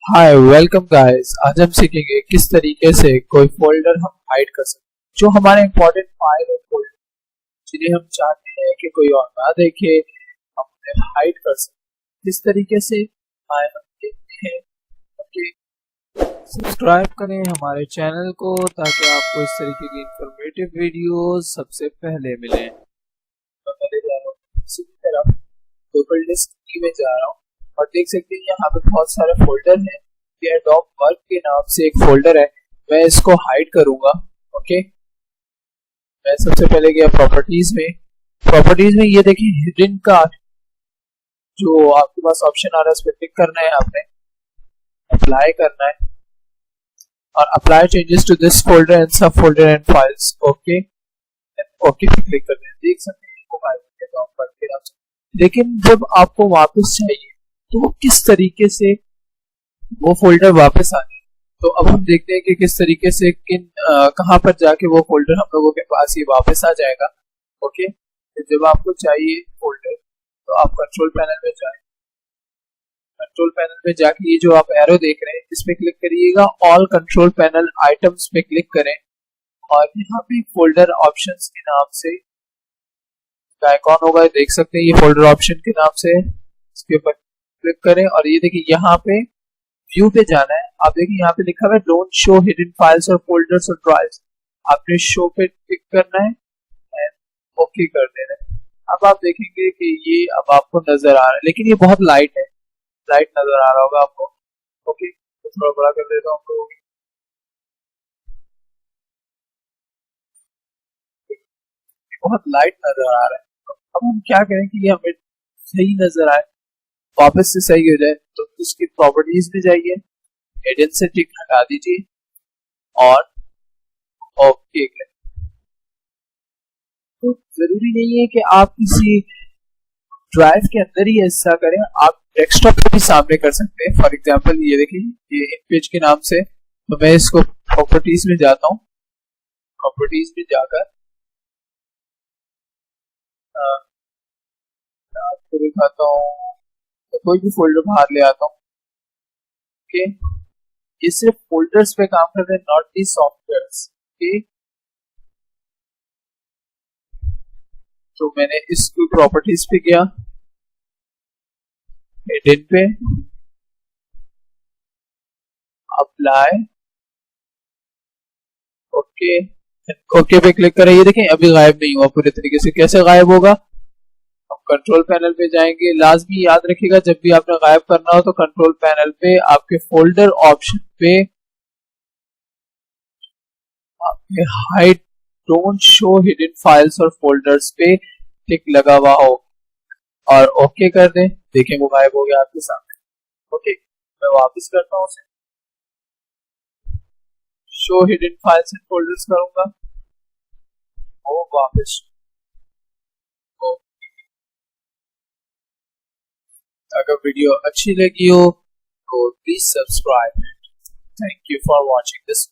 Hi welcome guys. आज हम सीखेंगे किस तरीके से कोई फोल्डर हम हाइड कर सकते हैं जो हमारे इंपॉर्टेंट फाइल और फोल्डर जिन्हें हम चाहते हैं कि कोई और ना देखे, हम उन्हें हाइड कर सकते हैं। किस तरीके से आए हम देखते हैं। ओके, सब्सक्राइब करें हमारे चैनल को ताकि आपको इस तरीके की इंफॉर्मेटिव वीडियोस सबसे पहले मिलें। तो पहले जा रहा हूँ सीधी तरफ गूगल डिस्क की में जा रहा हूँ और देख सकते हैं यहाँ पे बहुत सारे फोल्डर हैं। एडोब वर्क के नाम से एक फोल्डर है, मैं इसको हाइड करूंगा। ओके, मैं सबसे पहले गया प्रॉपर्टीज में ये देखिए हिडन का जो आपके पास ऑप्शन आ रहा है उस पर क्लिक करना है, आपने अप्लाई करना है और apply changes to this folder and subfolder and files. Okay okay पे क्लिक करना है। देख सकते हैं लेकिन जब आपको वापस चाहिए तो किस तरीके से वो फोल्डर वापस आ गए। तो अब हम देखते हैं कि किस तरीके से कहां पर जाके वो फोल्डर हम लोगों के पास ये वापस आ जाएगा। ओके, तो जब आपको चाहिए फोल्डर तो आप कंट्रोल पैनल में जाएं। कंट्रोल पैनल में जाके ये जो आप एरो देख रहे हैं इस पे क्लिक करिएगा, ऑल कंट्रोल पैनल आइटम्स पे क्लिक करें और यहाँ पे फोल्डर ऑप्शंस के नाम से आइकॉन होगा, देख सकते हैं ये फोल्डर ऑप्शन के नाम से, इसके ऊपर क्लिक करें और ये देखिए यहाँ पे व्यू पे जाना है। आप देखिए यहाँ पे लिखा हुआ है डोंट शो हिडन फाइल्स और फोल्डर्स और ड्राइव्स, आपने शो पे क्लिक करना है एंड ओके कर देना है। अब आप देखेंगे कि ये अब आपको नजर आ रहा है, लेकिन ये बहुत लाइट है, लाइट नजर आ रहा होगा आपको। ओके, तो थोड़ा बड़ा कर देता हूँ, बहुत लाइट नजर आ रहा है। तो अब हम क्या करें कि ये हमें सही नजर आए, वापस से सही हो जाए। तो उसकी प्रॉपर्टीज में जाइए, हिडन से टिक हटा दीजिए और ओके। तो जरूरी नहीं है कि आप किसी ड्राइव के अंदर ही ऐसा करें, आप डेस्कटॉप पे भी सामने कर सकते हैं। फॉर एग्जांपल ये देखिए ये इन पेज के नाम से, तो मैं इसको प्रॉपर्टीज में जाता हूँ। प्रॉपर्टीज में जाकर आपको दिखाता हूँ, तो कोई भी फोल्डर बाहर ले आता हूँ। ओके, ये सिर्फ फोल्डर्स पे काम करते हैं, नॉट दी सॉफ्टवेयर्स। ओके, तो मैंने इसको प्रॉपर्टीज पे गया, एडिट पे अप्लाई, ओके ओके पे क्लिक करें। ये देखें अभी गायब नहीं हुआ पूरे तरीके से। कैसे गायब होगा, हम कंट्रोल पैनल पे जाएंगे। लाजमी याद रखिएगा जब भी आपने गायब करना हो तो कंट्रोल पैनल पे आपके फोल्डर ऑप्शन पे आपके hide don't show hidden files और फोल्डर्स पे टिक लगा हुआ हो और ओके कर दें। देखें वो गायब हो गया आपके सामने। ओके, मैं वापस करता हूँ उसे, show hidden files and folders करूंगा, वो वापस। अगर वीडियो अच्छी लगी हो तो please subscribe. Thank you for watching this.